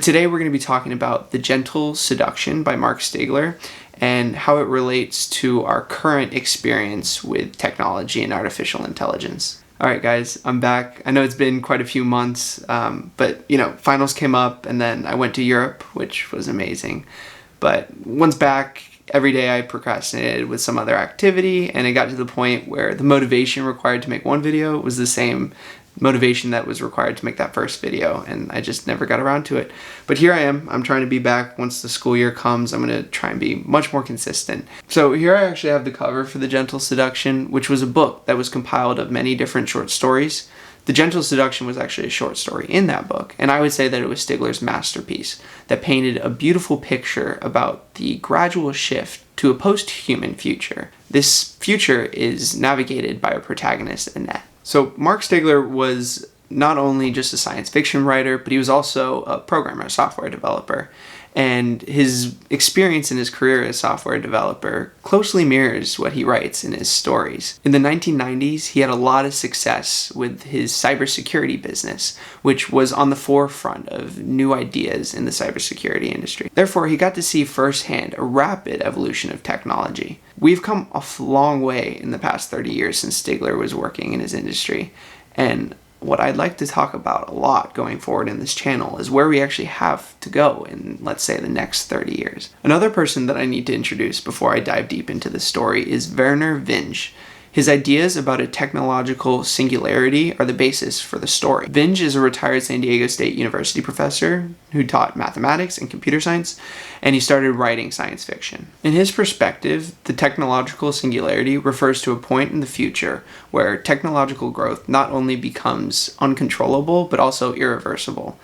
today we're going to be talking about The Gentle Seduction by Marc Stiegler and how it relates to our current experience with technology and artificial intelligence. All right, guys, I'm back. I know it's been quite a few months, but finals came up and then I went to Europe, which was amazing. But once back, every day I procrastinated with some other activity, and it got to the point where the motivation required to make one video was the same motivation that was required to make that first video, and I just never got around to it. But here I am. I'm trying to be back. Once the school year comes, I'm going to try and be much more consistent. So here I actually have the cover for The Gentle Seduction, which was a book that was compiled of many different short stories. The Gentle Seduction was actually a short story in that book, and I would say that it was Stiegler's masterpiece that painted a beautiful picture about the gradual shift to a post-human future. This future is navigated by a protagonist, Annette. So Marc Stiegler was not only just a science fiction writer, but he was also a programmer, a software developer. And his experience in his career as a software developer closely mirrors what he writes in his stories. In the 1990s, he had a lot of success with his cybersecurity business, which was on the forefront of new ideas in the cybersecurity industry. Therefore, he got to see firsthand a rapid evolution of technology. We've come a long way in the past 30 years since Stiegler was working in his industry, and what I'd like to talk about a lot going forward in this channel is where we actually have to go in, let's say, the next 30 years. Another person that I need to introduce before I dive deep into the story is Vernor Vinge. His ideas about a technological singularity are the basis for the story. Vinge is a retired San Diego State University professor who taught mathematics and computer science, and he started writing science fiction. In his perspective, the technological singularity refers to a point in the future where technological growth not only becomes uncontrollable, but also irreversible.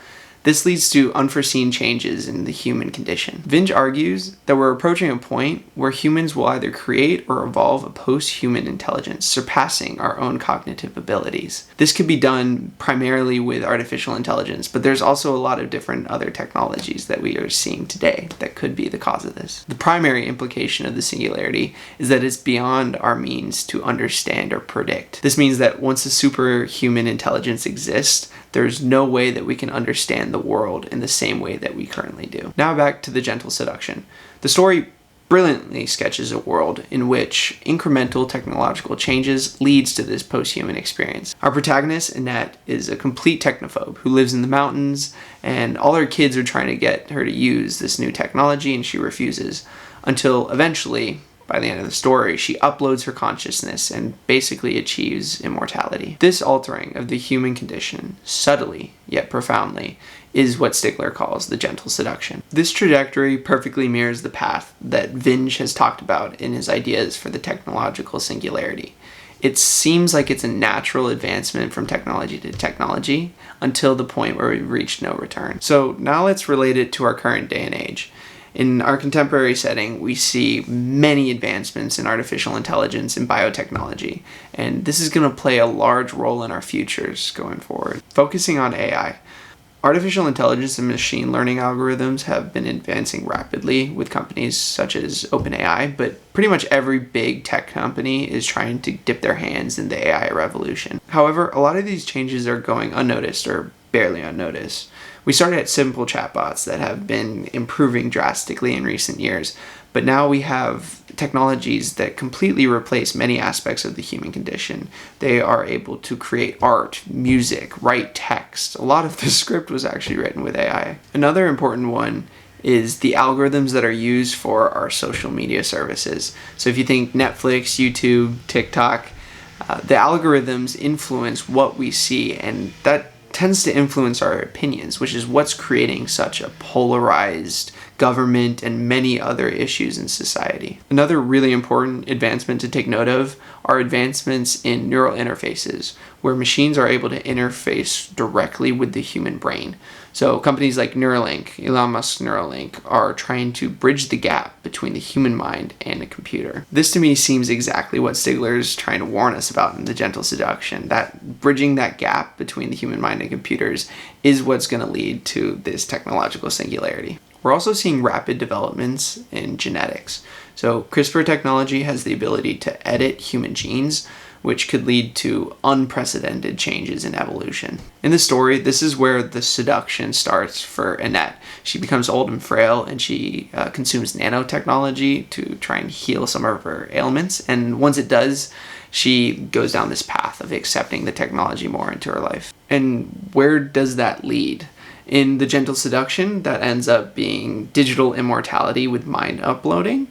This leads to unforeseen changes in the human condition. Vinge argues that we're approaching a point where humans will either create or evolve a post-human intelligence, surpassing our own cognitive abilities. This could be done primarily with artificial intelligence, but there's also a lot of different other technologies that we are seeing today that could be the cause of this. The primary implication of the singularity is that it's beyond our means to understand or predict. This means that once a superhuman intelligence exists, there's no way that we can understand the world in the same way that we currently do. Now back to The Gentle Seduction. The story brilliantly sketches a world in which incremental technological changes leads to this post-human experience. Our protagonist, Annette, is a complete technophobe who lives in the mountains, and all her kids are trying to get her to use this new technology, and she refuses, until eventually, by the end of the story, she uploads her consciousness and basically achieves immortality. This altering of the human condition, subtly yet profoundly, is what Stiegler calls the gentle seduction. This trajectory perfectly mirrors the path that Vinge has talked about in his ideas for the technological singularity. It seems like it's a natural advancement from technology to technology until the point where we've reached no return. So now let's relate it to our current day and age. In our contemporary setting, we see many advancements in artificial intelligence and biotechnology, and this is going to play a large role in our futures going forward. Focusing on AI, artificial intelligence and machine learning algorithms have been advancing rapidly with companies such as OpenAI, but pretty much every big tech company is trying to dip their hands in the AI revolution. However, a lot of these changes are going unnoticed or barely unnoticed. We started at simple chatbots that have been improving drastically in recent years, but now we have technologies that completely replace many aspects of the human condition. They are able to create art, music, write text. A lot of the script was actually written with AI. Another important one is the algorithms that are used for our social media services. So if you think Netflix, YouTube, TikTok, the algorithms influence what we see, and that tends to influence our opinions, which is what's creating such a polarized government and many other issues in society. Another really important advancement to take note of are advancements in neural interfaces, where machines are able to interface directly with the human brain. So companies like Neuralink, Elon Musk's Neuralink, are trying to bridge the gap between the human mind and a computer. This to me seems exactly what Stiegler is trying to warn us about in The Gentle Seduction, that bridging that gap between the human mind and computers is what's going to lead to this technological singularity. We're also seeing rapid developments in genetics. So CRISPR technology has the ability to edit human genes, which could lead to unprecedented changes in evolution. In the story, this is where the seduction starts for Annette. She becomes old and frail, and she consumes nanotechnology to try and heal some of her ailments. And once it does, she goes down this path of accepting the technology more into her life. And where does that lead? In the Gentle Seduction, that ends up being digital immortality with mind uploading.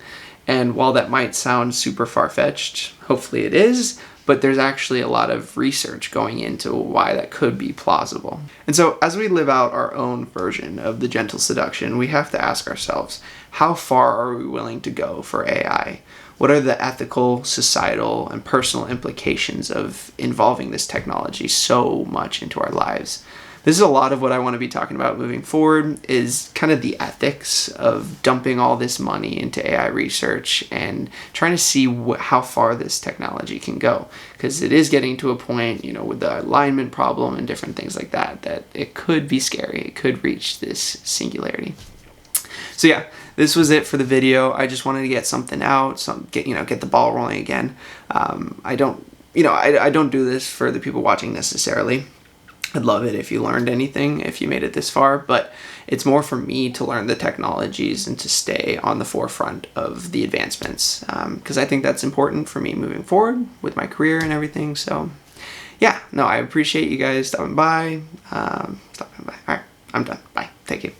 And while that might sound super far-fetched, hopefully it is, but there's actually a lot of research going into why that could be plausible. And so as we live out our own version of the Gentle Seduction, we have to ask ourselves, how far are we willing to go for AI? What are the ethical, societal, and personal implications of involving this technology so much into our lives? This is a lot of what I want to be talking about moving forward, is kind of the ethics of dumping all this money into AI research and trying to see how far this technology can go. Because it is getting to a point, with the alignment problem and different things like that, that it could be scary. It could reach this singularity. So yeah, this was it for the video. I just wanted to get something out, get the ball rolling again. I don't do this for the people watching necessarily. I'd love it if you learned anything, if you made it this far, but it's more for me to learn the technologies and to stay on the forefront of the advancements, because I think that's important for me moving forward with my career and everything. So yeah, no, I appreciate you guys stopping by. All right, I'm done. Bye. Thank you.